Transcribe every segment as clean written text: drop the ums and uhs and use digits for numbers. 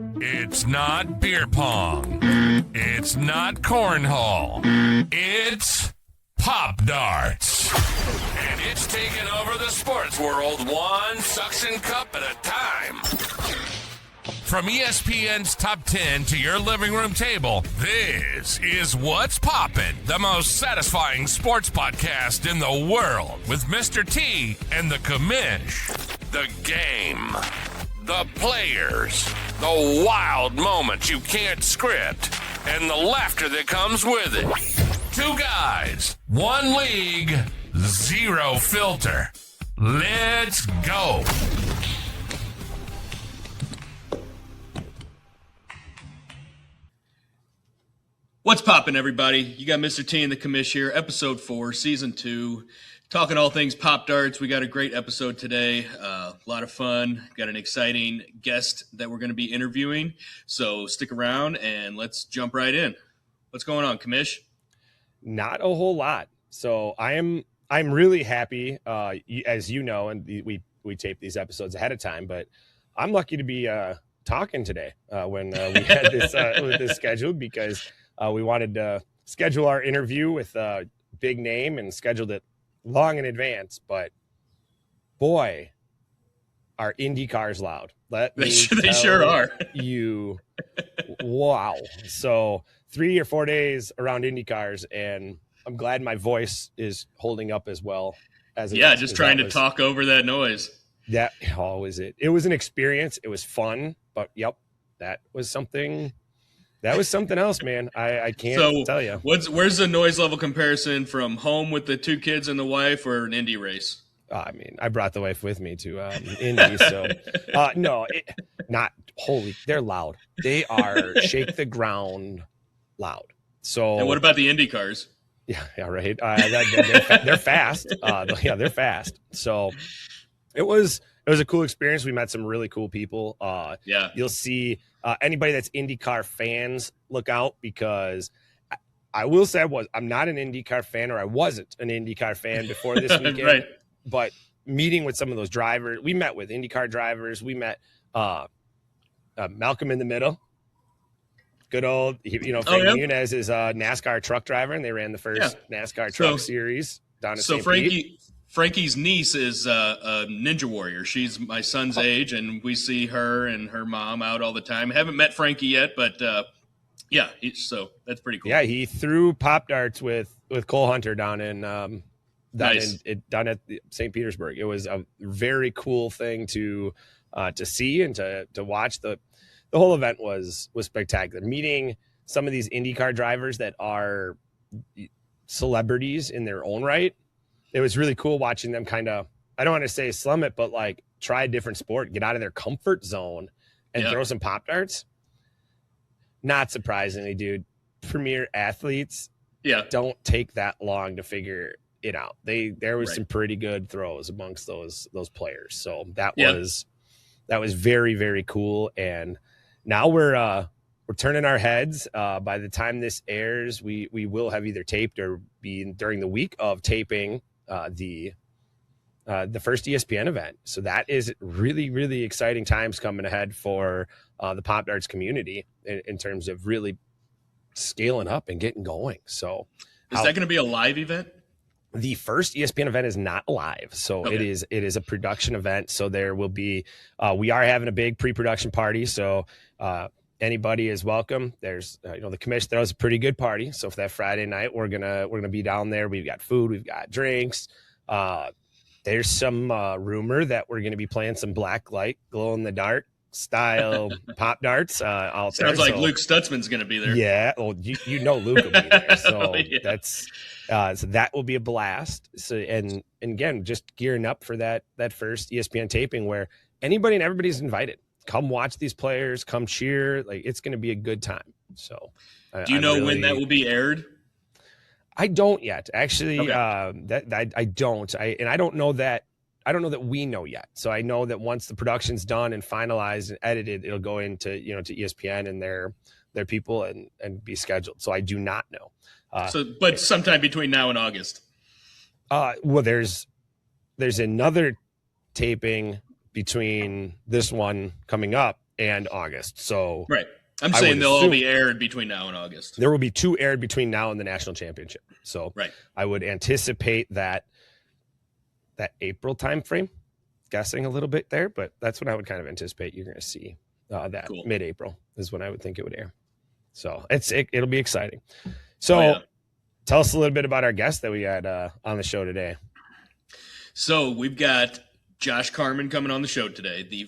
It's not beer pong. It's not cornhole. It's Pop Darts. And it's taking over the sports world one suction cup at a time. From ESPN's Top 10 to your living room table, this is What's Poppin', the most satisfying sports podcast in the world with Mr. T and the Commish. The game, the players, the wild moments you can't script, and the laughter that comes with it. Two guys, one league, zero filter. Let's go. What's poppin', everybody? You got Mr. T and the Commish here, episode 4, season 2, talking all things Pop Darts. We got a great episode today, a lot of fun. Got an exciting guest that we're going to be interviewing, so stick around and let's jump right in. What's going on, Commish? Not a whole lot. So I'm really happy, as you know, and we tape these episodes ahead of time, but I'm lucky to be talking today when we had this scheduled because we wanted to schedule our interview with a big name and scheduled it long in advance. But boy, are Indy cars loud. They sure are. You, wow. So 3 or 4 days around Indy cars, and I'm glad my voice is holding up as well as it is, just trying to talk over that noise. That was it. It was an experience. It was fun, but yep, that was something else, man. I can't tell you. Where's the noise level comparison from home with the 2 kids and the wife or an Indy race? I mean, I brought the wife with me to Indy, so no, they're loud. They are shake the ground loud. So, and what about the Indy cars? Yeah, right. They're fast. They're fast. So it was a cool experience. We met some really cool people. You'll see anybody that's IndyCar fans, look out, because I will say I'm not an IndyCar fan, or I wasn't an IndyCar fan before this weekend. Right. But meeting with some of those drivers, we met with IndyCar drivers. We met Malcolm in the Middle. Good old, Frank Muniz is a NASCAR truck driver, and they ran the first NASCAR truck series down in St. Pete. Frankie's niece is a Ninja Warrior. She's my son's age, and we see her and her mom out all the time. I haven't met Frankie yet, but so that's pretty cool. Yeah, he threw Pop Darts with Cole Hunter down at St. Petersburg. It was a very cool thing to see and to watch. The whole event was spectacular. Meeting some of these IndyCar drivers that are celebrities in their own right. It was really cool watching them kind of, I don't want to say slum it, but like try a different sport, get out of their comfort zone and throw some Pop Darts. Not surprisingly, dude, premier athletes don't take that long to figure it out. There was some pretty good throws amongst those players. So that was very, very cool. And now we're turning our heads. By the time this airs, we will have either taped or be during the week of taping the first ESPN event. So that is really, really exciting times coming ahead for the Pop Darts community in terms of really scaling up and getting going. So is that going to be a live event? The first ESPN event is not live. So it is a production event. So there will be, we are having a big pre-production party. So anybody is welcome. There's, the Commish throws a pretty good party. So for that Friday night, we're gonna be down there. We've got food, we've got drinks. There's some rumor that we're gonna be playing some black light, glow in the dark style Pop Darts out there. Sounds like Luke Stutzman's gonna be there. Yeah, well, you know Luke will be there. So that's so that will be a blast. So and again, just gearing up for that first ESPN taping where anybody and everybody's invited. Come watch these players, come cheer. Like, it's going to be a good time. So do you know when that will be aired? I don't yet, actually. Okay. I don't. I don't know that we know yet. So I know that once the production's done and finalized and edited, it'll go into, to ESPN and their people and be scheduled. So I do not know. But sometime between now and August. Well, there's another taping between this one coming up and August. So right. I'm saying they'll all be aired between now and August. There will be 2 aired between now and the national championship. So right. I would anticipate that April timeframe, guessing a little bit there, but that's when I would kind of anticipate you're going to see that cool. Mid-April is when I would think it would air. So it'll be exciting. So tell us a little bit about our guest that we had on the show today. So we've got Josh Carman coming on the show today, the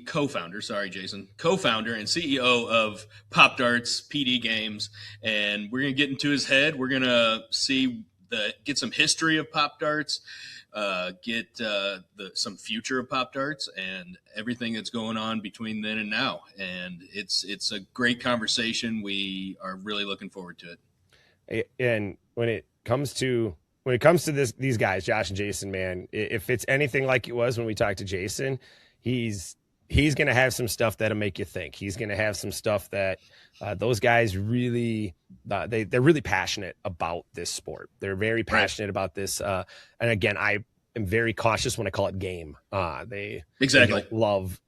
co-founder and CEO of Popdarts PD Games, and we're going to get into his head. We're going to get some history of Popdarts, get some future of Popdarts, and everything that's going on between then and now. And it's a great conversation. We are really looking forward to it. And when it comes to these guys, Josh and Jason, man, if it's anything like it was when we talked to Jason, he's going to have some stuff that'll make you think. He's going to have some stuff that those guys really, they're really passionate about this sport. They're very passionate about this. And again, I am very cautious when I call it game. They don't love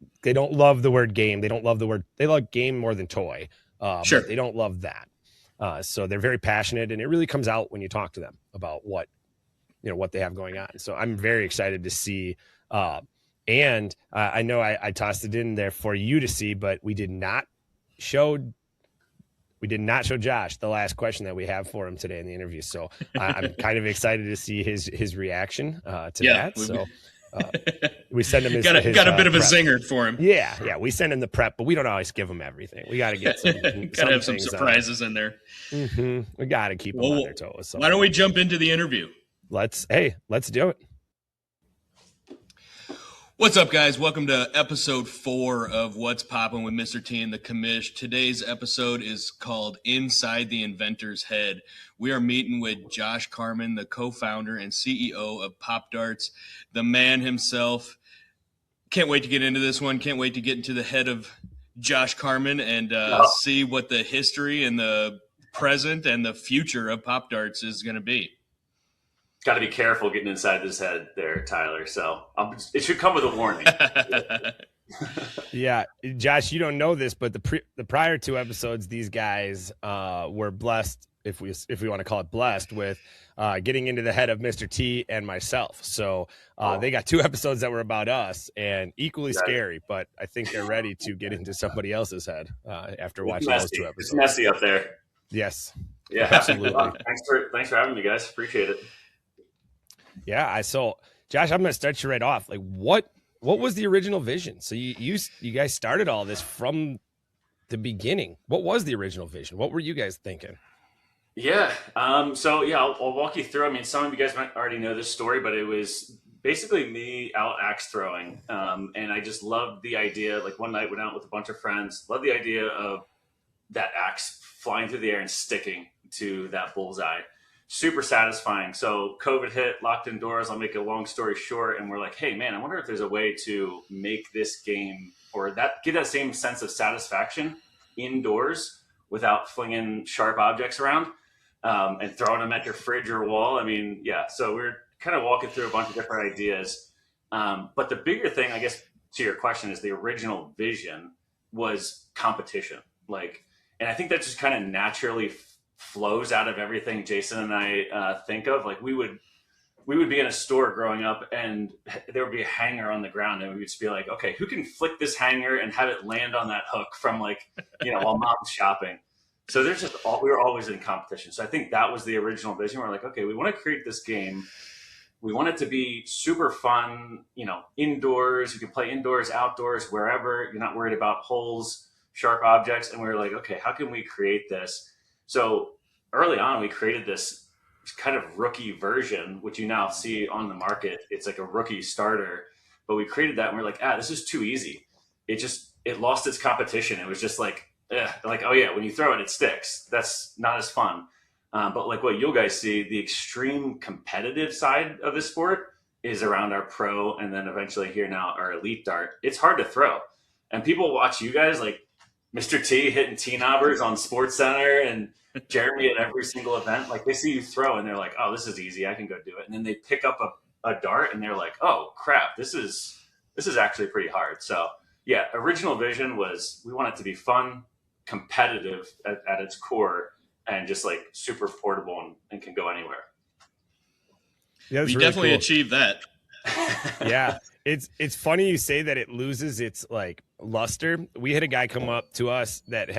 the word game. They love game more than toy. Sure. But they don't love that. So they're very passionate, and it really comes out when you talk to them about what they have going on. So I'm very excited to see. And I know I tossed it in there for you to see, but we did not show Josh the last question that we have for him today in the interview. So I'm kind of excited to see his reaction to that. So we send him his got a bit of prep. a zinger for him. Yeah. We send him the prep, but we don't always give him everything. We got to get some have some surprises in there. Mm-hmm. We got to keep them on their toes. So. Why don't we jump into the interview? Let's do it. What's up, guys? Welcome to episode 4 of What's Poppin' with Mr. T and the Commish. Today's episode is called Inside the Inventor's Head. We are meeting with Josh Carman, the co-founder and CEO of Popdarts, the man himself. Can't wait to get into this one. Can't wait to get into the head of Josh Carman and see what the history and the present and the future of Popdarts is going to be. Got to be careful getting inside this head there, Tyler. So it should come with a warning. Yeah, Josh, you don't know this, but the prior 2 episodes, these guys were blessed, if we want to call it blessed, with getting into the head of Mr. T and myself. So they got 2 episodes that were about us and equally scary, but I think they're ready to get into somebody else's head after watching those 2 episodes. It's messy up there. Yes. Yeah, absolutely. Well, thanks for having me, guys. Appreciate it. Yeah, so Josh, I'm going to start you right off. Like, what was the original vision? So you guys started all this from the beginning. What was the original vision? What were you guys thinking? Yeah. I'll walk you through. I mean, some of you guys might already know this story, but it was basically me out axe throwing. And I just loved the idea. Like one night went out with a bunch of friends, loved the idea of that axe flying through the air and sticking to that bullseye. Super satisfying. So COVID hit, locked indoors. I'll make a long story short. And we're like, hey, man, I wonder if there's a way to make this game or give that same sense of satisfaction indoors without flinging sharp objects around and throwing them at your fridge or wall. I mean, yeah. So we're kind of walking through a bunch of different ideas. But the bigger thing, I guess, to your question is the original vision was competition. And I think that just kind of naturally flows out of everything Jason and I think of. Like we would be in a store growing up and there would be a hanger on the ground and we would just be like, okay, who can flick this hanger and have it land on that hook from while mom's shopping. So we were always in competition. So I think that was the original vision. We're like, okay, we want to create this game. We want it to be super fun, indoors. You can play indoors, outdoors, wherever. You're not worried about holes, sharp objects. And we were like, okay, how can we create this? So early on, we created this kind of rookie version, which you now see on the market. It's like a rookie starter, but we created that and we're like, this is too easy. It lost its competition. It was just oh yeah, when you throw it, it sticks. That's not as fun. But like what you'll guys see, the extreme competitive side of this sport is around our pro and then eventually here now our elite dart. It's hard to throw. And people watch you guys like Mr. T hitting T-knobbers on Sports Center and Jeremy at every single event. Like they see you throw and they're like, oh, this is easy. I can go do it. And then they pick up a dart and they're like, oh crap, this is actually pretty hard. So yeah, original vision was we want it to be fun, competitive at its core, and just like super portable and can go anywhere. Yeah, We really definitely cool. achieved that. Yeah. It's funny you say that it loses its like luster. We had a guy come up to us that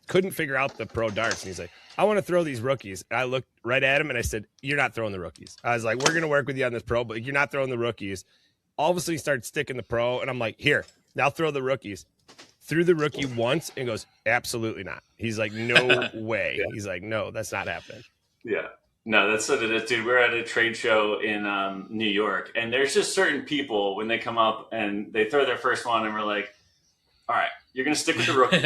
couldn't figure out the pro darts, and he's like, I want to throw these rookies. And I looked right at him and I said, you're not throwing the rookies. I was like, we're gonna work with you on this pro, but you're not throwing the rookies. All of a sudden he started sticking the pro, and I'm like, here, now throw the rookies. Threw the rookie once and goes, absolutely not. He's like, no way. Yeah. He's like, no, that's not happening. Yeah. No, that's what it is, dude. We're at a trade show in New York, and there's just certain people when they come up and they throw their first one, and we're like, all right, you're going to stick with the rookie.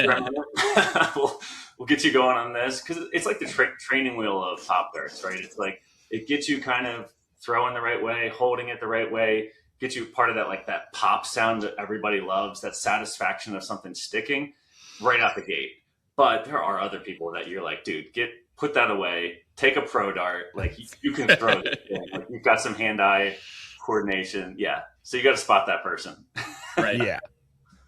we'll get you going on this, because it's like the training wheel of Pop Darts, right? It's like it gets you kind of throwing the right way, holding it the right way, gets you part of that, like that pop sound that everybody loves, that satisfaction of something sticking right out the gate. But there are other people that you're like, dude, put that away, take a pro dart. Like you can throw this thing. Like you've got some hand-eye coordination. Yeah. So you got to spot that person. Right. Yeah.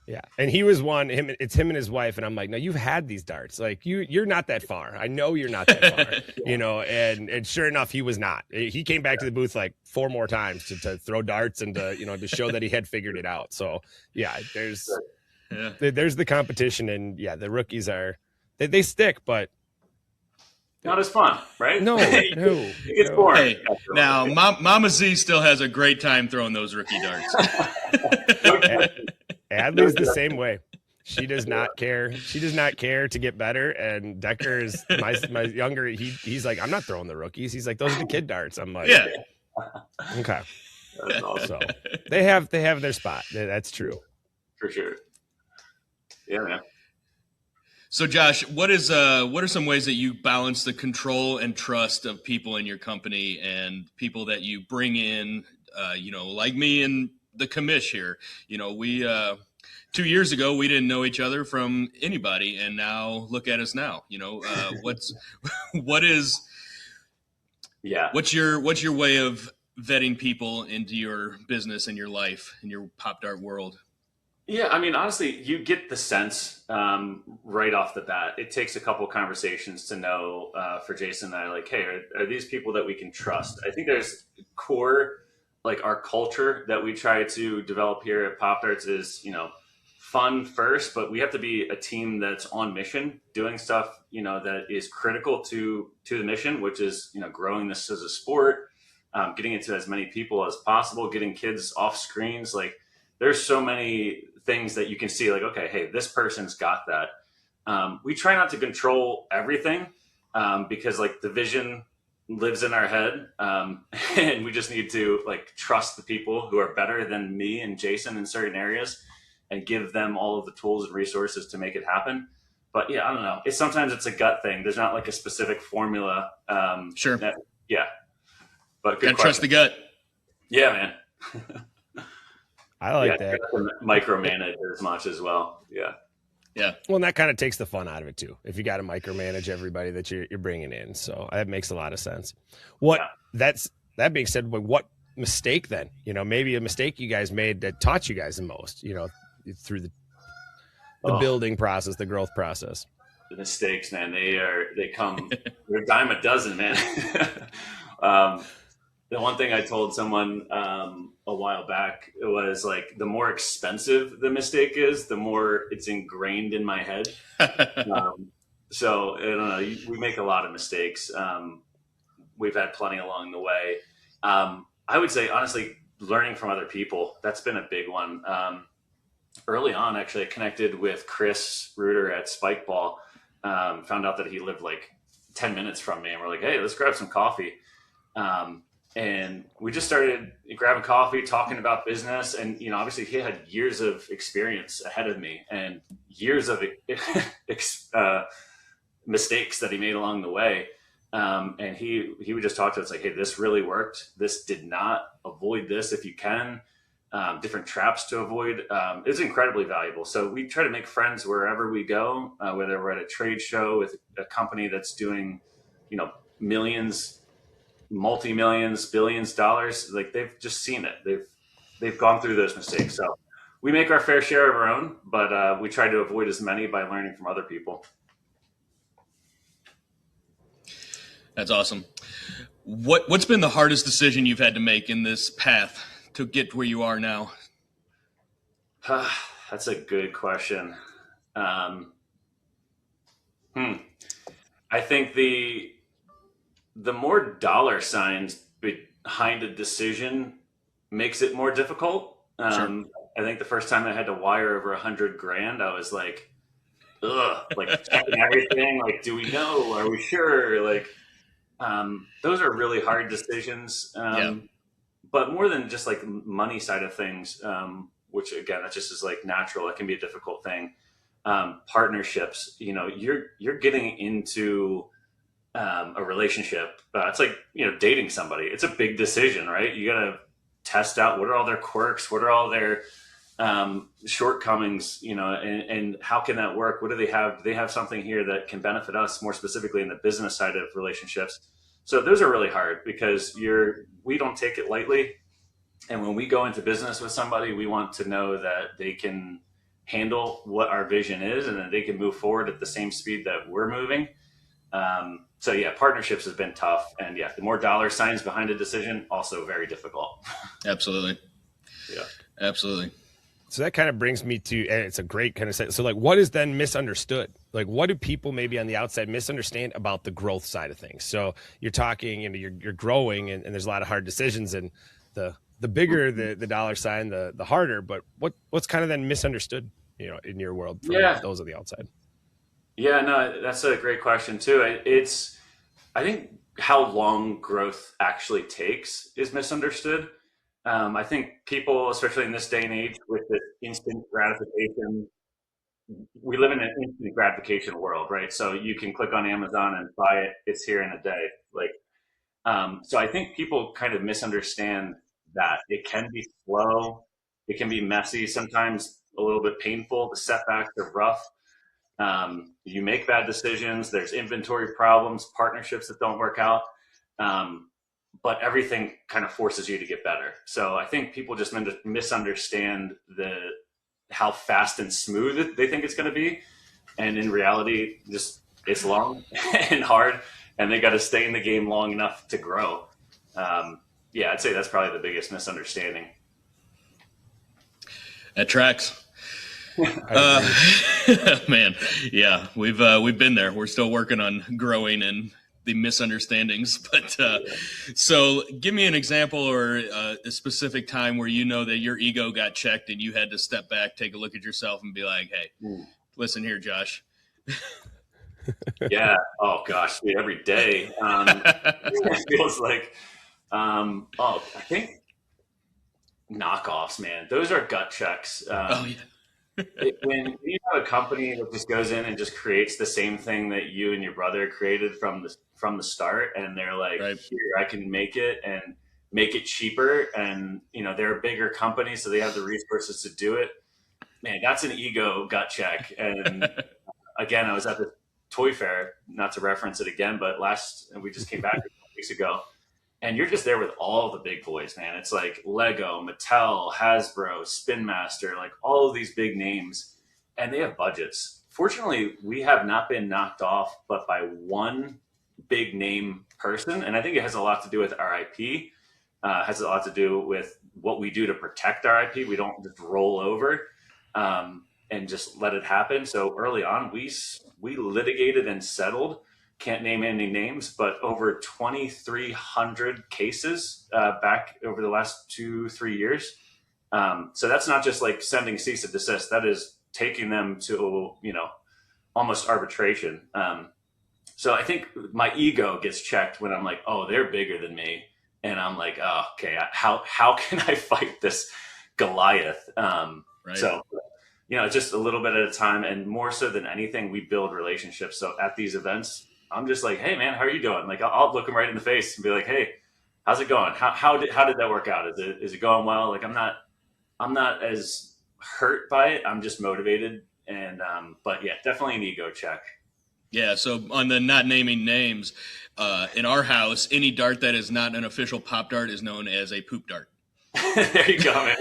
Yeah. And he was it's him and his wife. And I'm like, no, you've had these darts. Like you're not that far. I know you're not that far, you know, and sure enough, he was not. He came back to the booth like 4 more times to throw darts and to show that he had figured it out. So yeah, there's the competition, and yeah, the rookies they stick, but not as fun, right? No. It gets boring. Hey, now Mama Z still has a great time throwing those rookie darts. Adley's the same way. She does not care. She does not care to get better. And Decker is my younger. He's like, I'm not throwing the rookies. He's like, those are the kid darts. I'm like, yeah. Okay. That's awesome. So they have their spot. That's true. For sure. Yeah, man. So Josh, what are some ways that you balance the control and trust of people in your company and people that you bring in, like me and the commish here? We 2 years ago we didn't know each other from anybody, and now look at us now. What's your way of vetting people into your business and your life and your Pop Dart world? Yeah, I mean, honestly, you get the sense right off the bat. It takes a couple conversations to know for Jason and I, like, hey, are these people that we can trust? I think there's core, like our culture that we try to develop here at Pop Darts is, fun first, but we have to be a team that's on mission, doing stuff, that is critical to the mission, which is, growing this as a sport, getting it to as many people as possible, getting kids off screens. Like there's so many things that you can see, like, okay, hey, this person's got that. We try not to control everything because like the vision lives in our head, and we just need to like trust the people who are better than me and Jason in certain areas and give them all of the tools and resources to make it happen. But yeah, I don't know. Sometimes it's a gut thing. There's not like a specific formula. Sure. Yeah. But gotta trust the gut. Yeah, man. I like that. Micromanage as much as well. Yeah. Yeah. Well, and that kind of takes the fun out of it too. If you got to micromanage everybody that you're bringing in, so that makes a lot of sense. That being said, what mistake then? Maybe a mistake you guys made that taught you guys the most. Through the building process, the growth process. The mistakes, man. They come. They're a dime a dozen, man. The one thing I told someone a while back, it was like, the more expensive the mistake is, the more it's ingrained in my head. So I don't know. We make a lot of mistakes. We've had plenty along the way. I would say, honestly, learning from other people, that's been a big one. Early on, actually, I connected with Chris Reuter at Spikeball. Found out that he lived like 10 minutes from me, and we're like, hey, let's grab some coffee. And we just started grabbing coffee, talking about business. And, obviously he had years of experience ahead of me and years of mistakes that he made along the way. And he would just talk to us like, hey, this really worked. This did not. Avoid this if you can. Different traps to avoid. It's incredibly valuable. So we try to make friends wherever we go, whether we're at a trade show with a company that's doing, millions, multi-millions, billions dollars. Like they've just seen it. They've gone through those mistakes. So we make our fair share of our own, but we try to avoid as many by learning from other people. That's awesome. What's been the hardest decision you've had to make in this path to get to where you are now? That's a good question. I think the more dollar signs behind a decision makes it more difficult. Sure. I think the first time I had to wire over $100,000, I was like, ugh, like checking everything. Like, do we know? Are we sure? Like, those are really hard decisions. But more than just like money side of things, which again, that just is like natural. It can be a difficult thing. Partnerships, you're getting into a relationship. It's like, dating somebody. It's a big decision, right? You got to test out what are all their quirks, what are all their shortcomings, and how can that work? What do they have? Do they have something here that can benefit us more specifically in the business side of relationships? So those are really hard because we don't take it lightly. And when we go into business with somebody, we want to know that they can handle what our vision is and that they can move forward at the same speed that we're moving. So yeah, partnerships has been tough. And yeah, the more dollar signs behind a decision, also very difficult. Absolutely. Yeah, absolutely. So that kind of brings me to, and it's a great kind of set. So like, what is then misunderstood? Like, what do people maybe on the outside misunderstand about the growth side of things? So you're talking, you're growing and there's a lot of hard decisions, and the bigger the dollar sign, the harder, but what's kind of then misunderstood, in your world from those on the outside? Yeah, no, that's a great question too. I think how long growth actually takes is misunderstood. I think people, especially in this day and age with the instant gratification, we live in an instant gratification world, right? So you can click on Amazon and buy it. It's here in a day. So I think people kind of misunderstand that it can be slow. It can be messy, sometimes a little bit painful. The setbacks are rough. You make bad decisions. There's inventory problems, partnerships that don't work out. But everything kind of forces you to get better. So I think people just misunderstand how fast and smooth they think it's going to be. And in reality, it's long and hard, and they got to stay in the game long enough to grow. I'd say that's probably the biggest misunderstanding. That tracks. Man, yeah, we've been there. We're still working on growing and the misunderstandings, but so give me an example or a specific time where that your ego got checked and you had to step back, take a look at yourself and be like, hey, listen here, Josh. Yeah. Oh gosh, every day. It feels like, I think knockoffs, man, those are gut checks. When you have a company that just goes in and just creates the same thing that you and your brother created from the start, and they're like, right, here, I can make it and make it cheaper, and they're a bigger company, so they have the resources to do it. Man, that's an ego gut check. And again, I was at the toy fair, not to reference it again, but we just came back a couple weeks ago. And you're just there with all the big boys, man. It's like Lego, Mattel, Hasbro, Spin Master, like all of these big names, and they have budgets. Fortunately, we have not been knocked off, but by one big name person. And I think it has a lot to do with our IP, has a lot to do with what we do to protect our IP. We don't just roll over and just let it happen. So early on, we litigated and settled. Can't name any names, but over 2,300 cases back over the last 2-3 years. So that's not just like sending cease and desist. That is taking them to, almost arbitration. So I think my ego gets checked when I'm like, oh, they're bigger than me. And I'm like, oh, okay, how can I fight this Goliath? Right. So, just a little bit at a time, and more so than anything, we build relationships. So at these events, I'm just like, hey man, how are you doing? Like I'll look them right in the face and be like, hey, how's it going? How did that work out? Is it going well? Like I'm not as hurt by it. I'm just motivated. And but yeah, definitely an ego check. Yeah. So on the not naming names, in our house, any dart that is not an official pop dart is known as a poop dart. There you go, man.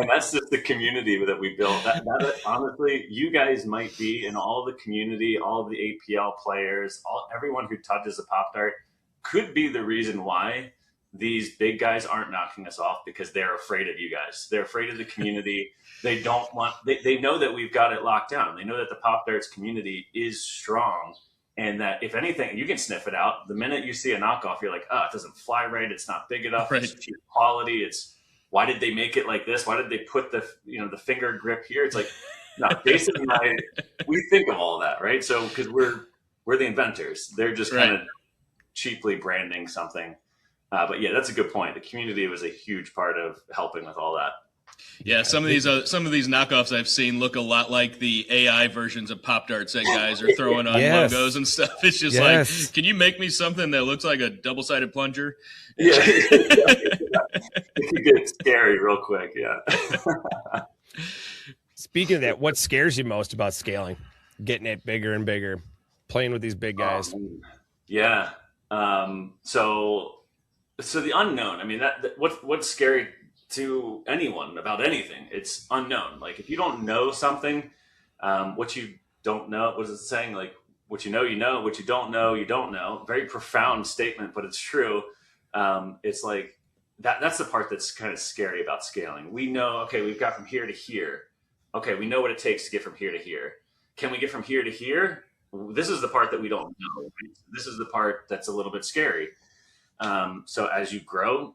And that's just the community that we built. That honestly, you guys might be, and all the community, all the APL players, everyone who touches a Pop Dart could be the reason why these big guys aren't knocking us off, because they're afraid of you guys. They're afraid of the community. They don't want, they know that we've got it locked down. They know that the Pop Darts community is strong, and that if anything, you can sniff it out. The minute you see a knockoff, you're like, oh, it doesn't fly right. It's not big enough. Right. It's cheap quality. Why did they make it like this? Why did they put the finger grip here? It's like, no, Jason and I, we think of all that, right? So, because we're the inventors. They're just kind of cheaply branding something. But yeah, that's a good point. The community was a huge part of helping with all that. Yeah, some of these knockoffs I've seen look a lot like the AI versions of Pop Darts that guys are throwing on logos and stuff. It's just like, can you make me something that looks like a double-sided plunger? Yeah, it could get scary real quick. Yeah. Speaking of that, what scares you most about scaling, getting it bigger and bigger, playing with these big guys? Yeah. So the unknown. I mean, what's scary to anyone about anything? It's unknown. Like, if you don't know something, what you don't know, what is it saying? Like, what you know, what you don't know, you don't know. Very profound statement, but it's true. It's like that's the part that's kind of scary about scaling. We know, okay, we've got from here to here. Okay, we know what it takes to get from here to here. Can we get from here to here? This is the part that we don't know. Right? This is the part that's a little bit scary. So as you grow,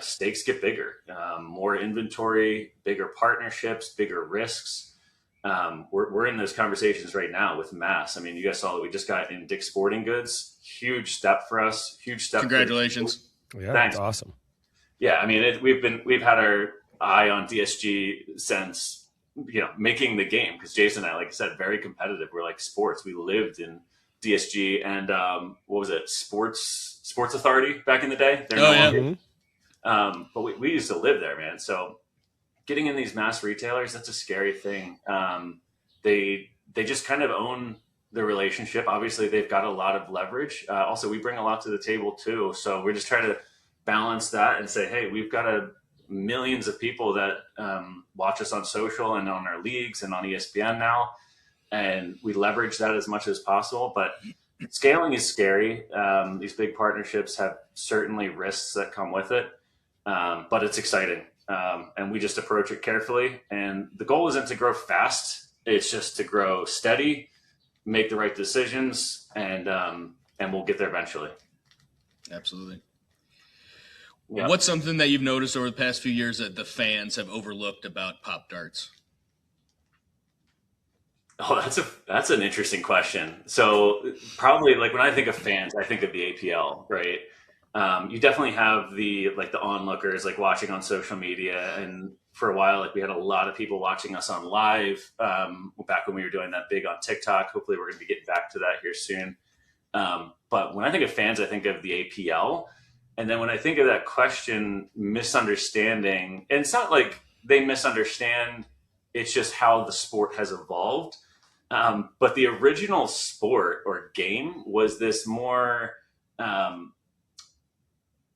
stakes get bigger, more inventory, bigger partnerships, bigger risks. We're in those conversations right now with Mass. I mean, you guys saw that we just got in Dick's Sporting Goods. Huge step for us. Huge step. Congratulations. Yeah, thanks. That's awesome. Yeah, I mean, we've had our eye on DSG since making the game, because Jason and I, like I said, very competitive. We're like sports. We lived in DSG and what was it? Sports Authority back in the day. They're no longer. But we used to live there, man. So getting in these mass retailers, that's a scary thing. They just kind of own the relationship. Obviously, they've got a lot of leverage. Also, we bring a lot to the table too. So we're just trying to balance that and say, hey, we've got millions of people that watch us on social and on our leagues and on ESPN now, and we leverage that as much as possible. But scaling is scary. These big partnerships have certainly risks that come with it, but it's exciting. And we just approach it carefully. And the goal isn't to grow fast. It's just to grow steady, make the right decisions, and we'll get there eventually. Absolutely. Yeah. What's something that you've noticed over the past few years that the fans have overlooked about Pop Darts? Oh, that's an interesting question. So probably, like, when I think of fans, I think of the APL, right? You definitely have the onlookers, like, watching on social media. And for a while, like, we had a lot of people watching us on live back when we were doing that big on TikTok. Hopefully we're going to be getting back to that here soon. But when I think of fans, I think of the APL. And then when I think of that question, misunderstanding, and it's not like they misunderstand, it's just how the sport has evolved. But the original sport or game was this more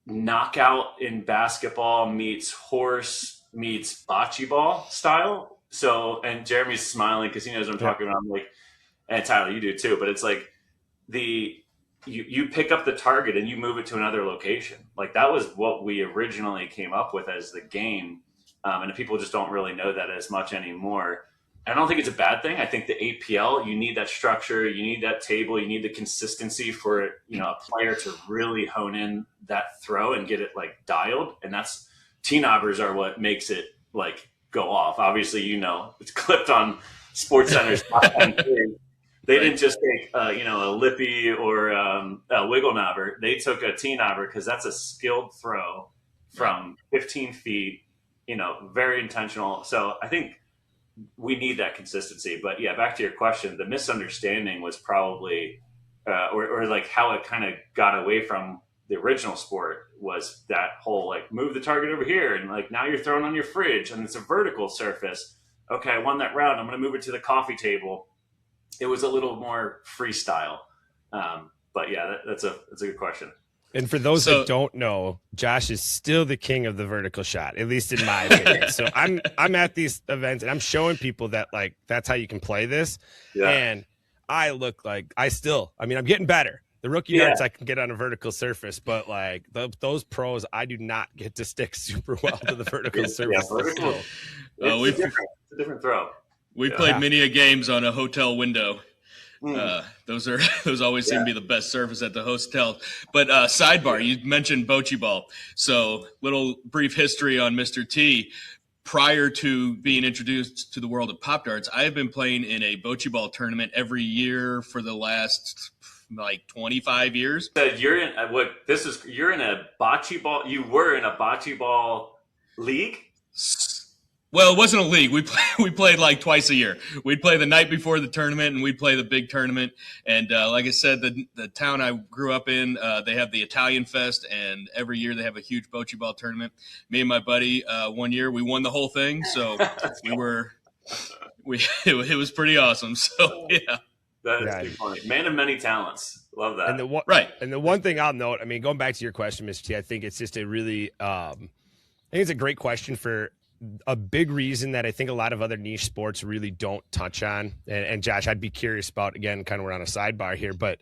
knockout in basketball meets horse meets bocce ball style. So, and Jeremy's smiling because he knows what I'm talking about. I'm like, and Tyler, you do too. But it's like you pick up the target and you move it to another location. Like, that was what we originally came up with as the game. And people just don't really know that as much anymore. I don't think it's a bad thing. I think the APL, you need that structure, you need that table, you need the consistency for a player to really hone in that throw and get it like dialed. And that's T-knobbers are what makes it like go off. Obviously, it's clipped on SportsCenter's top 10 plays. They didn't just take a lippy or a wiggle knobber. They took a T-knobber because that's a skilled throw from 15 feet. Very intentional. So I think we need that consistency. But yeah, back to your question, the misunderstanding was probably, or like how it kind of got away from the original sport was that whole like move the target over here and like now you're throwing on your fridge and it's a vertical surface. Okay, I won that round. I'm going to move it to the coffee table. It was a little more freestyle. But yeah, that's a good question. And for those that don't know, Josh is still the king of the vertical shot, at least in my opinion. So I'm at these events and I'm showing people that like that's how you can play this. Yeah. And I look like I'm getting better. The rookie darts I can get on a vertical surface, but like those pros, I do not get to stick super well to the vertical surface. Vertical. It's a different throw. We played many a games on a hotel window. Those always seem to be the best surface at the hotel. But sidebar, you mentioned bocce ball. So little brief history on Mr. T. Prior to being introduced to the world of Pop Darts, I have been playing in a bocce ball tournament every year for the last like 25 years. You're in a bocce ball. You were in a bocce ball league. Well, it wasn't a league. We played like twice a year. We'd play the night before the tournament, and we'd play the big tournament. And like I said, the town I grew up in, they have the Italian Fest, and every year they have a huge bocce ball tournament. Me and my buddy, one year we won the whole thing, so it was pretty awesome. So yeah, that is too funny. Man of many talents. Love that. And the one thing I'll note, I mean, going back to your question, Mr. T, I think it's just a really, I think it's a great question for a big reason that I think a lot of other niche sports really don't touch on. And Josh, I'd be curious about, again, kind of we're on a sidebar here, but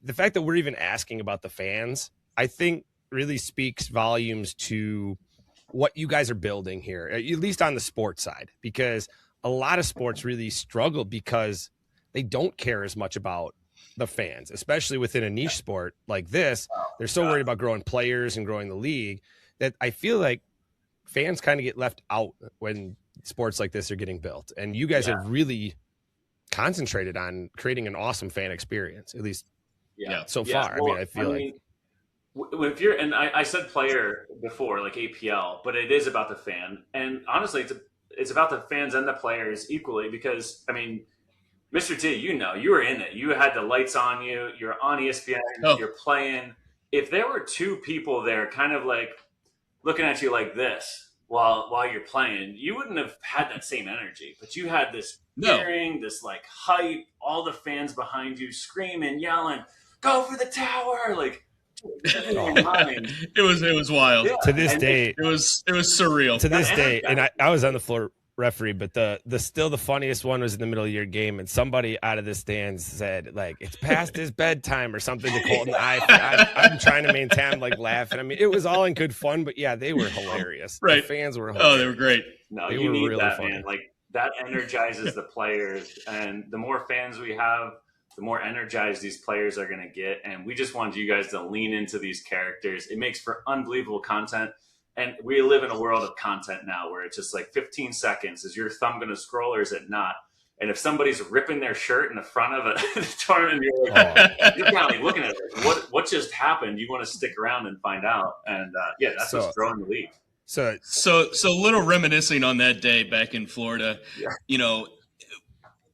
the fact that we're even asking about the fans, I think really speaks volumes to what you guys are building here, at least on the sports side, because a lot of sports really struggle because they don't care as much about the fans, especially within a niche sport like this. They're so worried about growing players and growing the league that I feel like fans kind of get left out when sports like this are getting built. And you guys have really concentrated on creating an awesome fan experience, at least so far. Well, I mean, I feel if you're, and I said player before, like APL, but it is about the fan. And honestly, it's about the fans and the players equally, because I mean, Mr. T, you were in it. You had the lights on you. You're on ESPN. You're playing. If there were two people there kind of like looking at you like this while you're playing, you wouldn't have had that same energy. But you had this cheering, this like hype, all the fans behind you screaming, yelling, "Go for the tower!" Like it was wild. Yeah. To this day, it was surreal. To this day, and I was on the floor referee, but the funniest one was in the middle of your game, and somebody out of the stands said like it's past his bedtime or something to Colton. I'm trying to maintain like laughing. I mean, it was all in good fun, but yeah, they were hilarious. Right, the fans were hilarious. Oh, they were great. No, you need really that funny. Man. Like that energizes the players, and the more fans we have, the more energized these players are going to get. And we just wanted you guys to lean into these characters. It makes for unbelievable content. And we live in a world of content now where it's just like 15 seconds. Is your thumb going to scroll or is it not? And if somebody's ripping their shirt in the front of a tournament, you're like, you're kind of looking at it. What just happened? You want to stick around and find out. And that's what's growing the league. So a little reminiscing on that day back in Florida,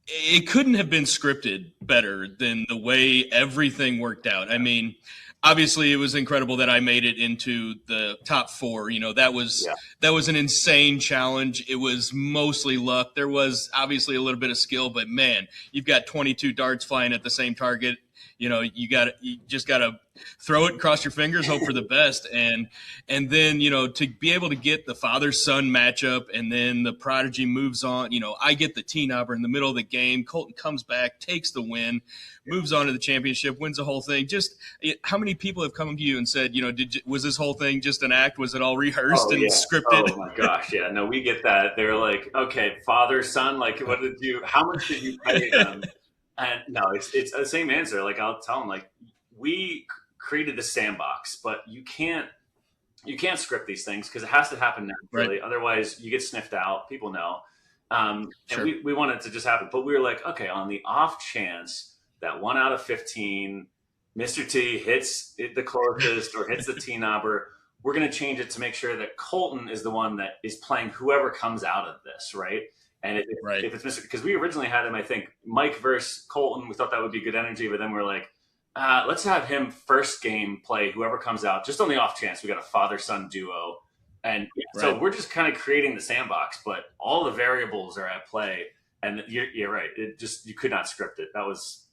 it couldn't have been scripted better than the way everything worked out. I mean, obviously, it was incredible that I made it into the top 4. That was an insane challenge. It was mostly luck. There was obviously a little bit of skill, but man, you've got 22 darts flying at the same target. You just got to throw it, cross your fingers, hope for the best. And then, to be able to get the father-son matchup and then the prodigy moves on, I get the T-knobber in the middle of the game. Colton comes back, takes the win, moves on to the championship, wins the whole thing. Just how many people have come to you and said, was this whole thing just an act? Was it all rehearsed and scripted? Oh my gosh. Yeah, no, we get that. They're like, okay, father, son, like how much did you pay them? And no, it's the same answer. Like I'll tell them, like we created the sandbox, but you can't script these things because it has to happen naturally. Right. Otherwise, you get sniffed out. People know. And we want it to just happen. But we were like, okay, on the off chance that 1 out of 15, Mr. T hits the closest or hits the T-knobber, we're going to change it to make sure that Colton is the one that is playing whoever comes out of this, right? And if it's Mr. Because we originally had him, I think, Mike versus Colton. We thought that would be good energy, but then we're like, let's have him first game play whoever comes out, just on the off chance we got a father-son duo. And so we're just kind of creating the sandbox, but all the variables are at play. And you're right. It just, you could not script it. That was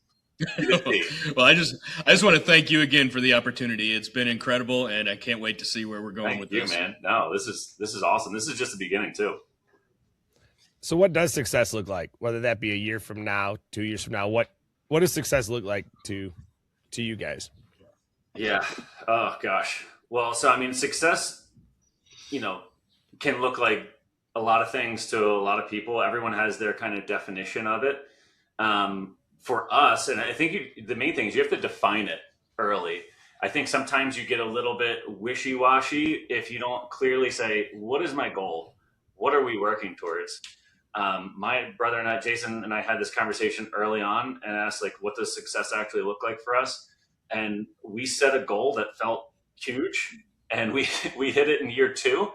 Well, I just want to thank you again for the opportunity. It's been incredible, and I can't wait to see where we're going with this. Man. No, this is awesome. This is just the beginning too. So what does success look like? Whether that be a year from now, 2 years from now, what does success look like to you guys? Yeah. Oh gosh. Well, so I mean, success, can look like a lot of things to a lot of people. Everyone has their kind of definition of it. For us, and I think the main thing is you have to define it early. I think sometimes you get a little bit wishy-washy if you don't clearly say, what is my goal? What are we working towards? My brother and I, Jason and I, had this conversation early on and asked, like, what does success actually look like for us? And we set a goal that felt huge, and we hit it in year 2.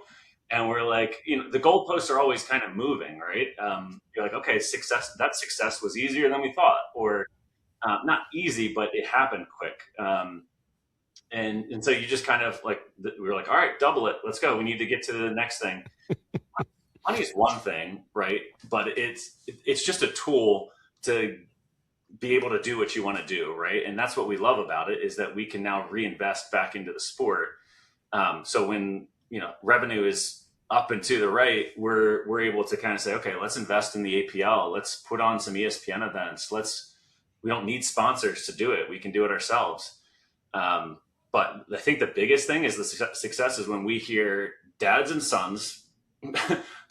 And we're like, the goalposts are always kind of moving, right? You're like, okay, that success was easier than we thought, or not easy, but it happened quick. And so you just kind of like, we were like, all right, double it. Let's go. We need to get to the next thing. Money is one thing, right? But it's just a tool to be able to do what you want to do, right? And that's what we love about it, is that we can now reinvest back into the sport. So when revenue is up and to the right, we're able to kind of say, okay, let's invest in the APL. Let's put on some ESPN events. We don't need sponsors to do it. We can do it ourselves. But I think the biggest thing is the success is when we hear dads and sons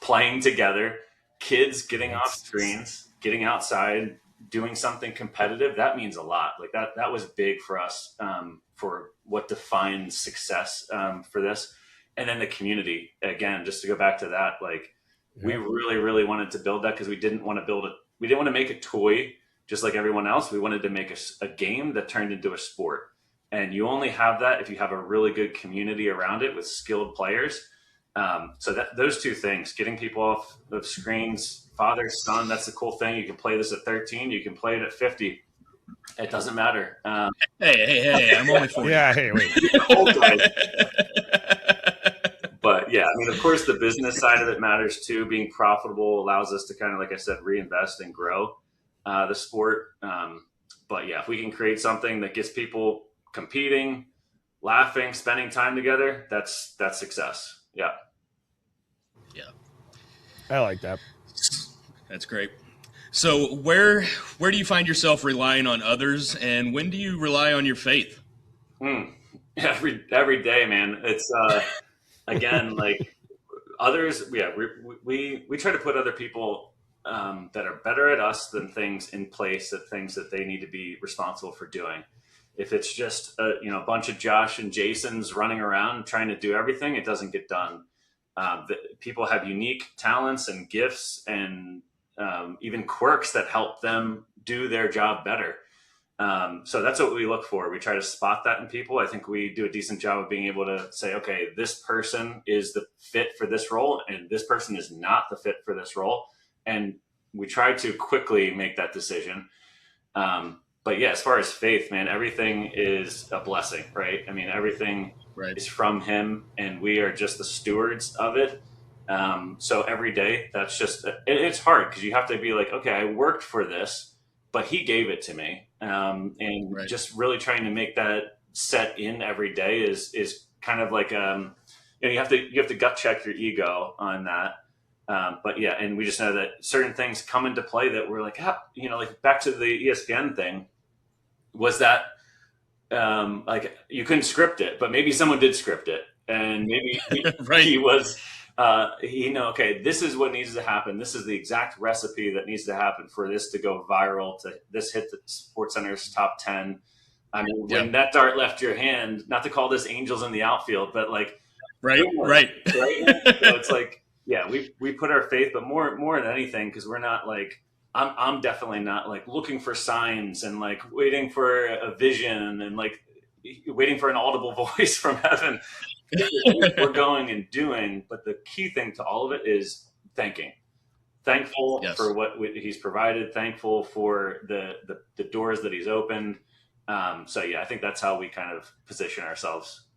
playing together, kids getting off screens, getting outside, doing something competitive. That means a lot. Like that was big for us, for what defines success for this. And then the community, again, just to go back to that, like we really, really wanted to build that because we didn't want to make a toy just like everyone else. We wanted to make a game that turned into a sport. And you only have that if you have a really good community around it with skilled players. So those two things, getting people off of screens, father, son, that's the cool thing. You can play this at 13. You can play it at 50. It doesn't matter. Hey, I'm only 40. Yeah, hey, wait. But yeah, I mean, of course, the business side of it matters too. Being profitable allows us to kind of, like I said, reinvest and grow the sport. But yeah, if we can create something that gets people competing, laughing, spending time together, that's success. Yeah. I like that. That's great. So where do you find yourself relying on others, and when do you rely on your faith? Every day, man. It's again, like others. Yeah, we try to put other people that are better at us than things in place, at things that they need to be responsible for doing. If it's just a bunch of Josh and Jasons running around trying to do everything, it doesn't get done. People have unique talents and gifts and even quirks that help them do their job better. So that's what we look for. We try to spot that in people. I think we do a decent job of being able to say, okay, this person is the fit for this role, and this person is not the fit for this role. And we try to quickly make that decision. But yeah, as far as faith, man, everything is a blessing, right? I mean, everything is from him, and we are just the stewards of it. So every day, that's just, it's hard because you have to be like, okay, I worked for this, but he gave it to me. Just really trying to make that set in every day is kind of like, you have to gut check your ego on that. But yeah, and we just know that certain things come into play that we're like, like back to the ESPN thing, was that like you couldn't script it, but maybe someone did script it, and maybe he was, okay, this is what needs to happen. This is the exact recipe that needs to happen for this to go viral, to this hit the SportsCenter's top 10. I mean, when that dart left your hand, not to call this angels in the outfield, but like, right. So it's like, yeah, we put our faith, but more than anything, because we're not like, I'm definitely not like looking for signs and like waiting for a vision and like waiting for an audible voice from heaven. We're going and doing, but the key thing to all of it is thankful for what he's provided, thankful for the doors that he's opened. So yeah, I think that's how we kind of position ourselves.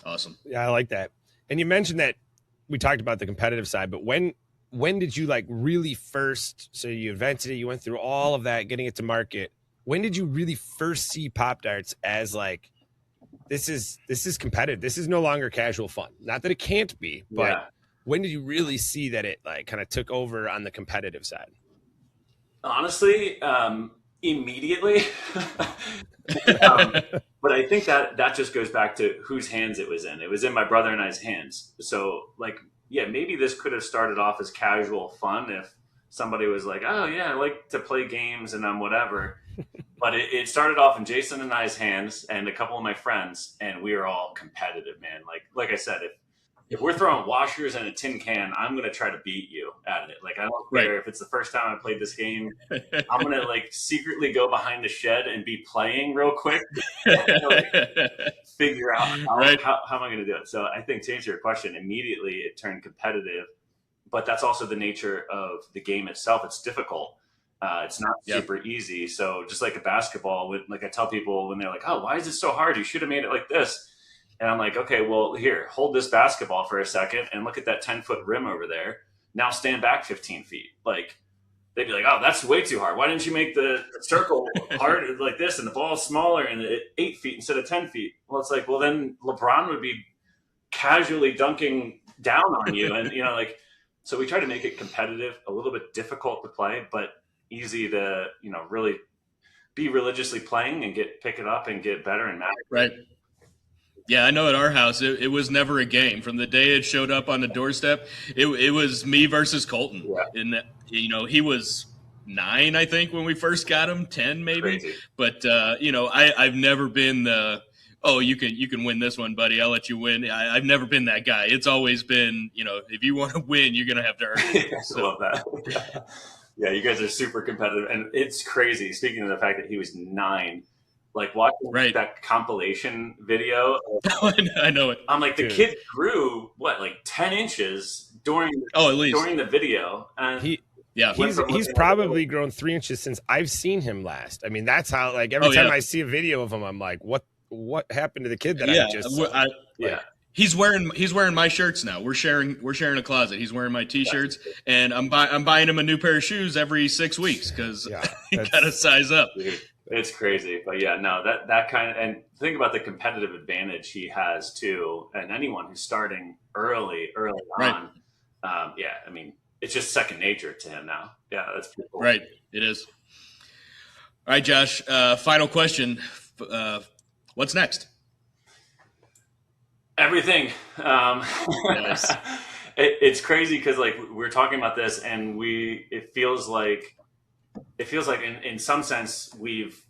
Awesome. Yeah, I like that. And you mentioned that we talked about the competitive side, but when when did you like really first, so you invented it, you went through all of that, getting it to market. When did you really first see Pop Darts as like, this is competitive. This is no longer casual fun. Not that it can't be, but when did you really see that it like kind of took over on the competitive side? Honestly, immediately. But I think that just goes back to whose hands it was in. It was in my brother and I's hands. So like, yeah, maybe this could have started off as casual fun if somebody was like, oh yeah, I like to play games and I'm whatever. But it started off in Jason and I's hands and a couple of my friends, and we were all competitive, man. Like I said, if we're throwing washers in a tin can, I'm going to try to beat you at it. Like, I don't care if it's the first time I played this game. I'm going to like secretly go behind the shed and be playing real quick. Like, figure out how am I going to do it? So I think to answer your question, immediately it turned competitive, but that's also the nature of the game itself. It's difficult. It's not super easy. So just like a basketball, like I tell people when they're like, oh, why is it so hard? You should have made it like this. And I'm like, okay, well, here, hold this basketball for a second and look at that 10-foot rim over there. Now stand back 15 feet. Like, they'd be like, oh, that's way too hard. Why didn't you make the circle hard like this and the ball smaller and 8 feet instead of 10 feet? Well, it's like, well, then LeBron would be casually dunking down on you. And, like, so we try to make it competitive, a little bit difficult to play, but easy to, really be religiously playing and pick it up and get better and master. Right. Yeah, I know at our house, it was never a game. From the day it showed up on the doorstep, it was me versus Colton. Yeah. And, he was 9, I think, when we first got him, 10 maybe. Crazy. But, I've never been the, oh, you can win this one, buddy. I'll let you win. I've never been that guy. It's always been, if you want to win, you're going to have to earn it. I love that. Yeah, you guys are super competitive. And it's crazy, speaking of the fact that he was 9, like watching that compilation video. I know it. I'm like, the kid grew, like 10 inches during the video. And he's probably grown 3 inches since I've seen him last. I mean, that's how, like, every time I see a video of him, I'm like, what happened to the kid that I just saw? He's wearing my shirts now. We're sharing a closet. He's wearing my t-shirts, and I'm buying him a new pair of shoes every 6 weeks because he got to size up. Dude, it's crazy, but that kind of, and think about the competitive advantage he has too, and anyone who's starting early on. I mean, it's just second nature to him now. Yeah, that's pretty cool. Right, it is. All right, Josh. Final question. What's next? Everything. Nice. It's crazy because like we're talking about this, and it feels like in some sense we've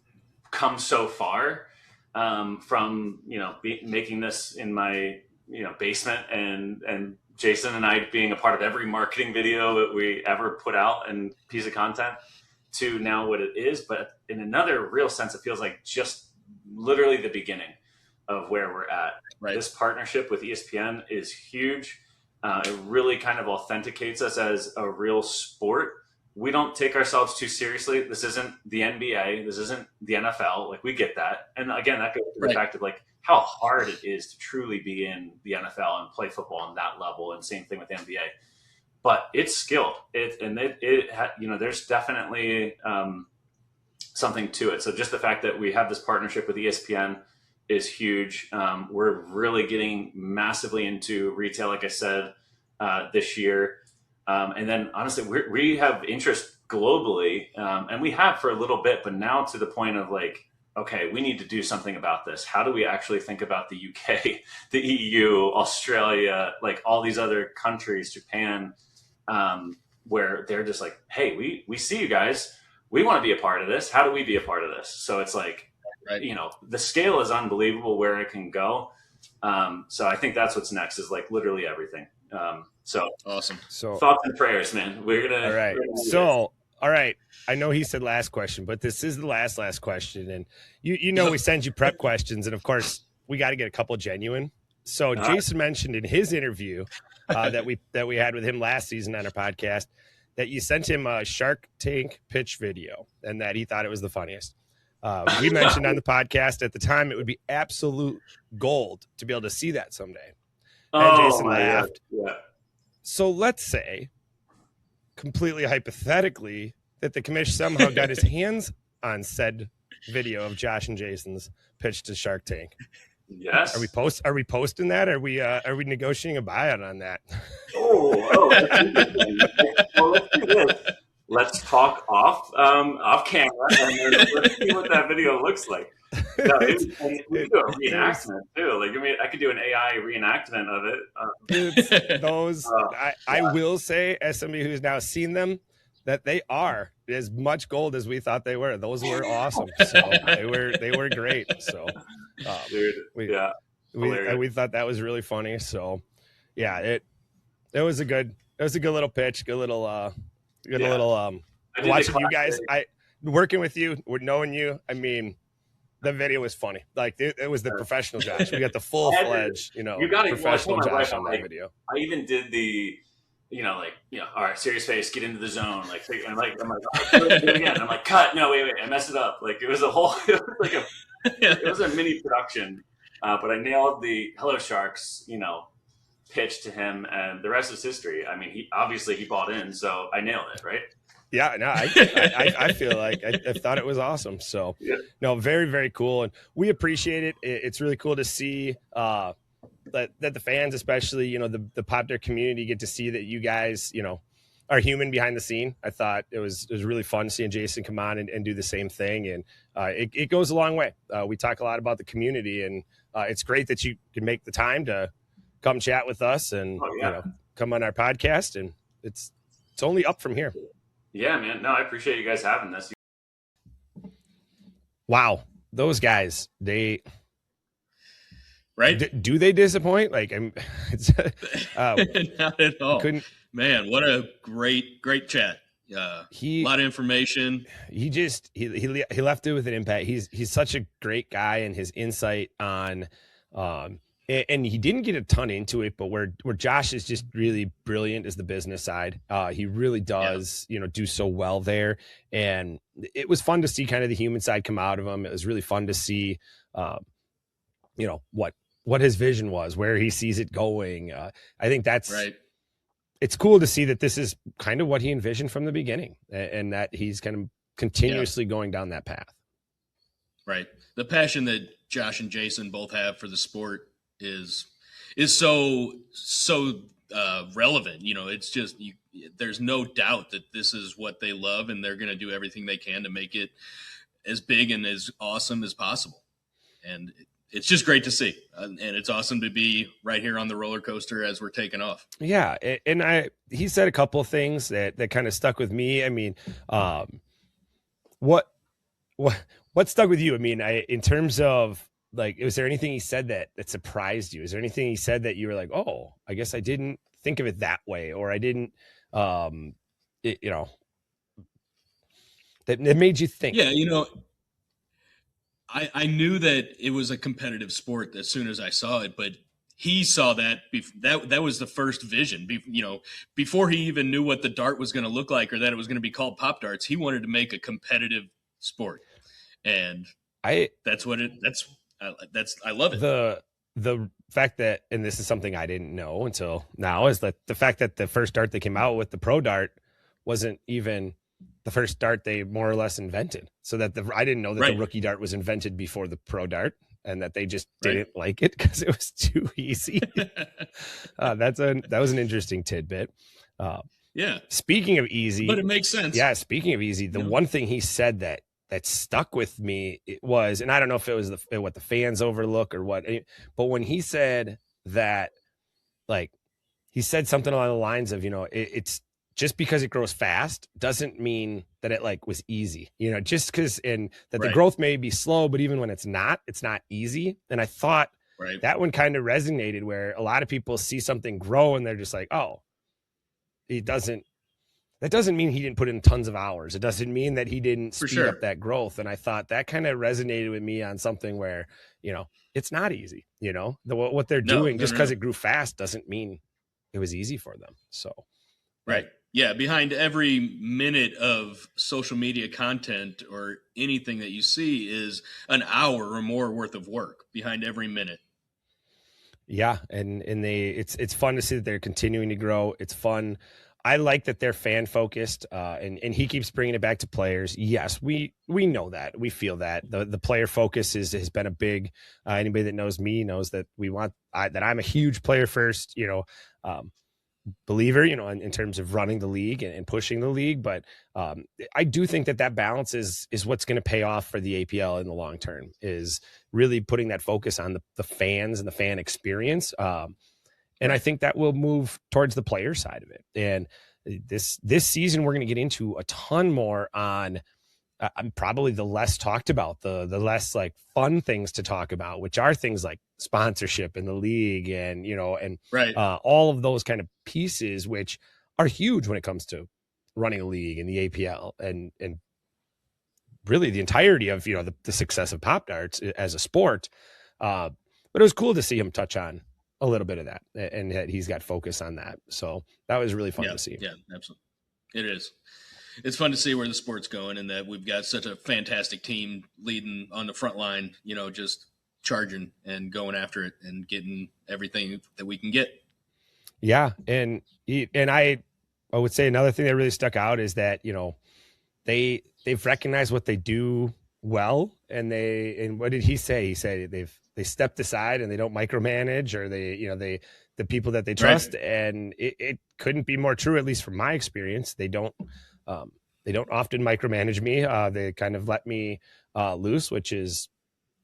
come so far from making this in my basement and Jason and I being a part of every marketing video that we ever put out and piece of content to now what it is. But in another real sense, it feels like just literally the beginning of where we're at. Right. This partnership with ESPN is huge. It really kind of authenticates us as a real sport. We don't take ourselves too seriously. This isn't the NBA. This isn't the NFL. Like, we get that. And again, that goes to the fact of like how hard it is to truly be in the NFL and play football on that level. And same thing with the NBA. But it's skill. There's definitely something to it. So just the fact that we have this partnership with ESPN is huge. We're really getting massively into retail, like I said, this year. And then honestly, we have interest globally, and we have for a little bit, but now to the point of like, okay, we need to do something about this. How do we actually think about the UK, the EU, Australia, like all these other countries, Japan, where they're just like, hey, we see you guys. We want to be a part of this. How do we be a part of this? So it's like, the scale is unbelievable where it can go. So I think that's what's next is like literally everything. So awesome. So thoughts and prayers, man. We're going to. All right. So, all right. I know he said last question, but this is the last question. And we send you prep questions. And of course we got to get a couple genuine. So Jason mentioned in his interview that we had with him last season on our podcast that you sent him a Shark Tank pitch video and that he thought it was the funniest. We mentioned on the podcast at the time it would be absolute gold to be able to see that someday. And Jason laughed. Yeah. So let's say completely hypothetically that the commish somehow got his hands on said video of Josh and Jason's pitch to Shark Tank. Yes. Are we posting that? Are we negotiating a buyout on that? That's interesting. Well, let's do this. Let's talk off camera, and then let's see what that video looks like. No, we do a reenactment too. Like, I mean, I could do an AI reenactment of it. I will say, as somebody who's now seen them, that they are as much gold as we thought they were. Those were awesome. So they were great. So, dude, we thought that was really funny. So, yeah, it was a good little pitch, good little watching you guys. Working with you, knowing you. I mean, the video was funny. Like it was the professional Josh. We got the full-fledged, professional Josh on that video. I even did the, all right, serious face, get into the zone. I'm like, all right, do it again. I'm like, cut. No, wait, I messed it up. Like it was it was a mini production, but I nailed the Hello Sharks, pitch to him, and the rest is history. I mean, he bought in, so I nailed it, right? Yeah, no, I feel like I thought it was awesome. So, no, very, very cool. And we appreciate it. It's really cool to see that the fans, especially, the Popdart community, get to see that you guys, are human behind the scene. I thought it was really fun seeing Jason come on and do the same thing. And it goes a long way. We talk a lot about the community, and it's great that you can make the time to come chat with us and come on our podcast. And it's only up from here. Yeah, man. No, I appreciate you guys having this. Wow. Those guys, right? Do they disappoint? Like, not at all. Man, what a great chat. A lot of information. He left it with an impact. He's such a great guy, and his insight on, and he didn't get a ton into it, but where Josh is just really brilliant is the business side. He really does, do so well there. And it was fun to see kind of the human side come out of him. It was really fun to see, what his vision was, where he sees it going. I think that's right. It's cool to see that this is kind of what he envisioned from the beginning, and that he's kind of continuously going down that path. Right. The passion that Josh and Jason both have for the sport is so relevant. It's just there's no doubt that this is what they love, and they're going to do everything they can to make it as big and as awesome as possible. And it's just great to see, and it's awesome to be right here on the roller coaster as we're taking off. Yeah, and he said a couple of things that kind of stuck with me. I mean, what stuck with you? I mean, in terms of, like, was there anything he said that surprised you? Is there anything he said that you were like, oh, I guess I didn't think of it that way, or I didn't, that made you think? Yeah, I knew that it was a competitive sport as soon as I saw it, but he saw that that was the first vision. Before he even knew what the dart was going to look like, or that it was going to be called Pop Darts, he wanted to make a competitive sport, and I love it. The fact that, and this is something I didn't know until now, is that the fact that the first dart they came out with, the Pro Dart, wasn't even the first dart they more or less invented. So that I didn't know that the rookie dart was invented before the Pro Dart, and that they just didn't like it because it was too easy. That was an interesting tidbit. Yeah. Speaking of easy, but it makes sense. Yeah. Speaking of easy, the one thing he said that stuck with me, it was, and I don't know if it was what the fans overlook or what, but when he said that, like, he said something along the lines of, it's just because it grows fast doesn't mean that it was easy, just because, and that the growth may be slow, but even when it's not easy. And I thought that one kind of resonated, where a lot of people see something grow and they're just like, oh, that doesn't mean he didn't put in tons of hours. It doesn't mean that he didn't speed up that growth. And I thought that kind of resonated with me on something where, it's not easy, what they're doing, just because it grew fast doesn't mean it was easy for them. So, right. Yeah, behind every minute of social media content or anything that you see is an hour or more worth of work behind every minute. Yeah, and it's fun to see that they're continuing to grow. It's fun. I like that they're fan focused, and he keeps bringing it back to players. Yes, we know that, we feel that the player focus has been a big. Anybody that knows me knows that that I'm a huge player first, believer, in terms of running the league and pushing the league. But I do think that balance is what's going to pay off for the APL in the long term. Is really putting that focus on the fans and the fan experience. And I think that will move towards the player side of it. And this season, we're going to get into a ton more on probably the less talked about, the less like fun things to talk about, which are things like sponsorship in the league and, all of those kind of pieces, which are huge when it comes to running a league in the APL and really the entirety of, the success of Pop Darts as a sport. But it was cool to see him touch on a little bit of that, and that he's got focus on that. So that was really fun to see. Yeah, absolutely. It is. It's fun to see where the sport's going, and that we've got such a fantastic team leading on the front line, just charging and going after it and getting everything that we can get. Yeah. And I would say another thing that really stuck out is that, they've recognized what they do well. And what did he say? He said they stepped aside and they don't micromanage, or the people that they trust. Right. And it couldn't be more true, at least from my experience. They don't often micromanage me. They kind of let me loose, which is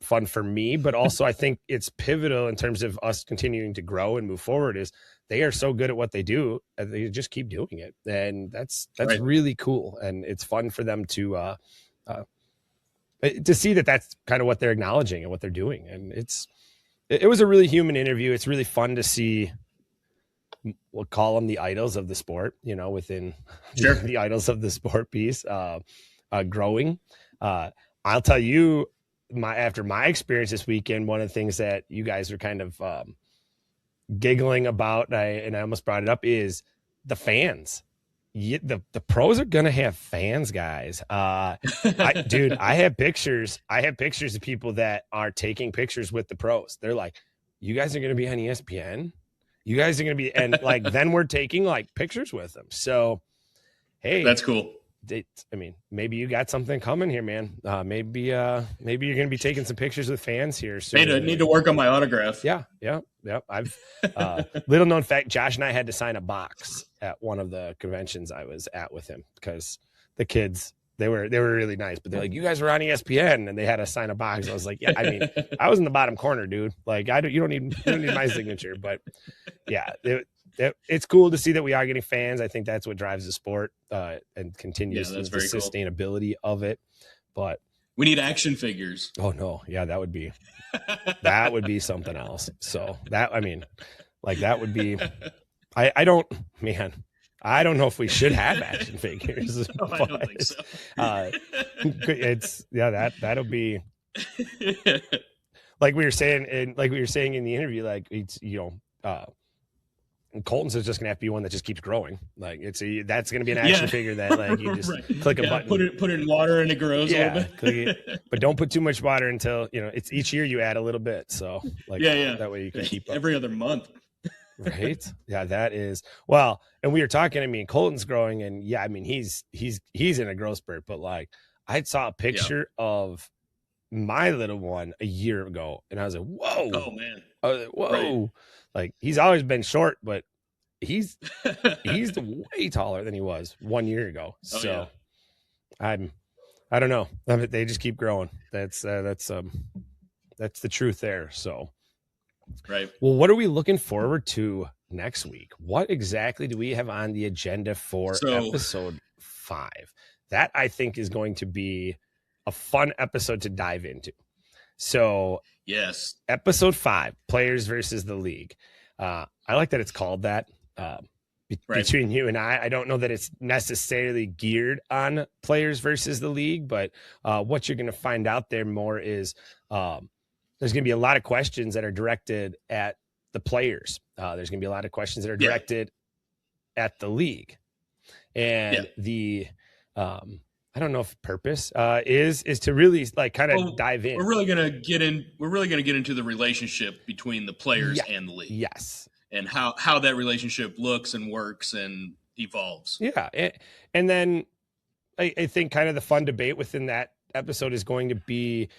fun for me, but also I think it's pivotal in terms of us continuing to grow and move forward. Is they are so good at what they do, and they just keep doing it. And that's right. Really cool. And it's fun for them to see that that's kind of what they're acknowledging and what they're doing. And it was a really human interview. It's really fun to see, we'll call them the idols of the sport, within the idols of the sport piece, growing. I'll tell you, after my experience this weekend, one of the things that you guys are kind of giggling about, and I almost brought it up, is the fans. The pros are gonna have fans, guys. I have pictures of people that are taking pictures with the pros. They're like, you guys are gonna be on ESPN, you guys are gonna be, and like then we're taking like pictures with them. So hey, that's cool. Maybe you got something coming here, man. Maybe you're gonna be taking some pictures with fans here soon. Need to work on my autograph. Yeah. I've little known fact, Josh and I had to sign a box at one of the conventions I was at with him, because the kids, they were really nice, but they're like, you guys were on ESPN, and they had to sign a box. I was like, yeah, I was in the bottom corner, dude. Like, you don't need my signature. But yeah, it's cool to see that we are getting fans. I think that's what drives the sport and continues the sustainability of it. But we need action figures. Oh no, yeah, that would be something else. So that would be. I don't know if we should have action figures. No, I don't think so. That'll be like we were saying in the interview, like it's Colton's is just gonna have to be one that just keeps growing. Like that's gonna be an action figure that like you just click a button, put it in water and it grows a little bit. Click it, but don't put too much water until it's each year you add a little bit. So that way you can keep up. Every other month. Right. Yeah, that is well. And we were talking. Colton's growing, and he's in a growth spurt. But like, I saw a picture of my little one a year ago, and I was like, "Whoa!" Oh man! I was like, "Whoa!" Right. Like he's always been short, but he's way taller than he was 1 year ago. So I don't know. They just keep growing. That's the truth there. So. Right. Well, what are we looking forward to next week? What exactly do we have on the agenda for episode 5? That I think is going to be a fun episode to dive into. So yes, episode 5, players versus the league. I like that it's called that. Between you and I don't know that it's necessarily geared on players versus the league, but what you're going to find out there more is there's going to be a lot of questions that are directed at the players. There's going to be a lot of questions that are directed at the league. And the, I don't know if purpose is to really like kind of dive in. We're really going to get into the relationship between the players and the league. Yes. And how that relationship looks and works and evolves. Yeah. And then I think kind of the fun debate within that episode is going to be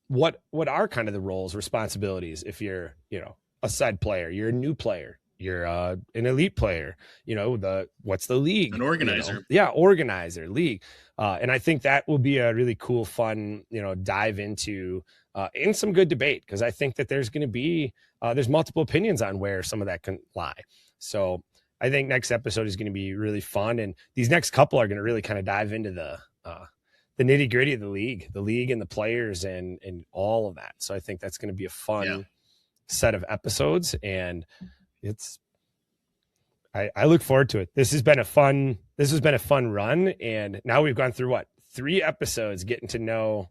what are kind of the roles, responsibilities if you're, a side player, you're a new player, you're an elite player, what's the league? An organizer. Yeah, organizer, league. And I think that will be a really cool, fun, dive into in some good debate, because I think that there's going to be there's multiple opinions on where some of that can lie. So I think next episode is going to be really fun, and these next couple are going to really kind of dive into the nitty gritty of the league and the players and all of that. So I think that's going to be a fun set of episodes, and I look forward to it. This has been a fun run, and now we've gone through 3 episodes getting to know.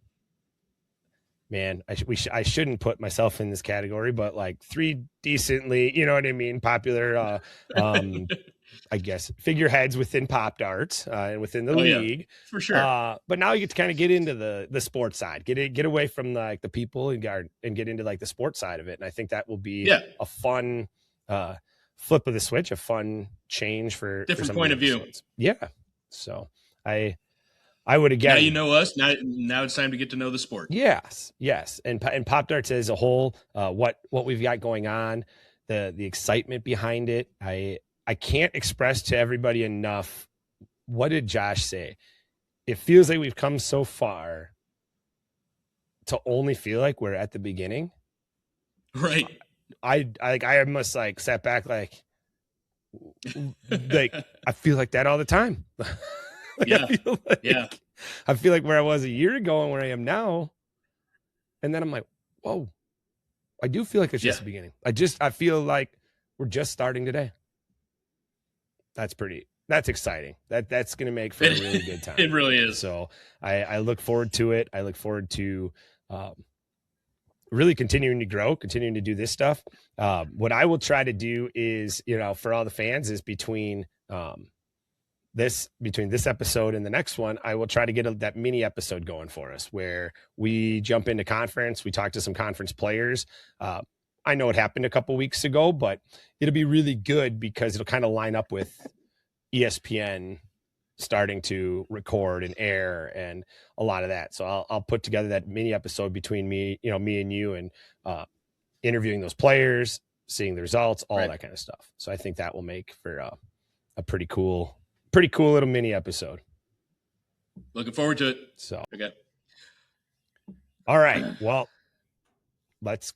Man, I shouldn't put myself in this category, but like 3 decently, you know what I mean, popular, I guess, figureheads within Pop Darts and within the league, for sure. But now you get to kind of get into the sports side, get away from the people and get into like the sports side of it, and I think that will be a fun flip of the switch, a fun change for different point of view. Yeah, so I would again. Now you know us. Now it's time to get to know the sport. Yes, and Pop Darts as a whole, what we've got going on, the excitement behind it. I can't express to everybody enough. What did Josh say? It feels like we've come so far to only feel like we're at the beginning. Right. I almost like sat back like I feel like that all the time. I feel like where I was a year ago and where I am now. And then I'm like, whoa, I do feel like it's just the beginning. I feel like we're just starting today. That's exciting. That's going to make for a really good time. It really is. So I look forward to it. I look forward to really continuing to grow, continuing to do this stuff. What I will try to do is, for all the fans, is between this episode and the next one, I will try to get that mini episode going for us where we jump into conference. We talk to some conference players. I know it happened a couple weeks ago, but it'll be really good because it'll kind of line up with ESPN starting to record and air and a lot of that. So I'll put together that mini episode between me and you, and interviewing those players, seeing the results, all that kind of stuff. So I think that will make for a pretty cool little mini episode. Looking forward to it. So, okay. All right. Well, let's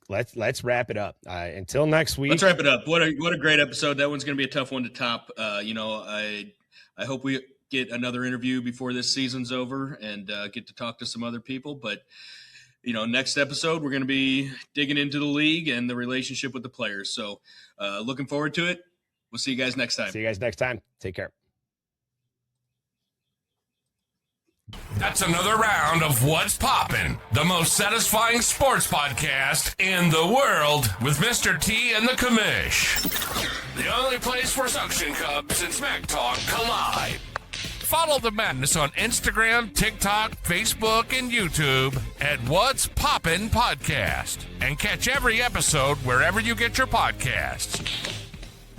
wrap it up. Until next week. Let's wrap it up. What a great episode. That one's going to be a tough one to top. I hope we get another interview before this season's over and get to talk to some other people. But, next episode, we're going to be digging into the league and the relationship with the players. So looking forward to it. We'll see you guys next time. See you guys next time. Take care. That's another round of What's Poppin', the most satisfying sports podcast in the world with Mr. T and the Commish. The only place where suction cups and smack talk collide. Follow the madness on Instagram, TikTok, Facebook, and YouTube at What's Poppin' Podcast. And catch every episode wherever you get your podcasts.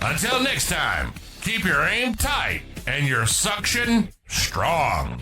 Until next time, keep your aim tight and your suction strong.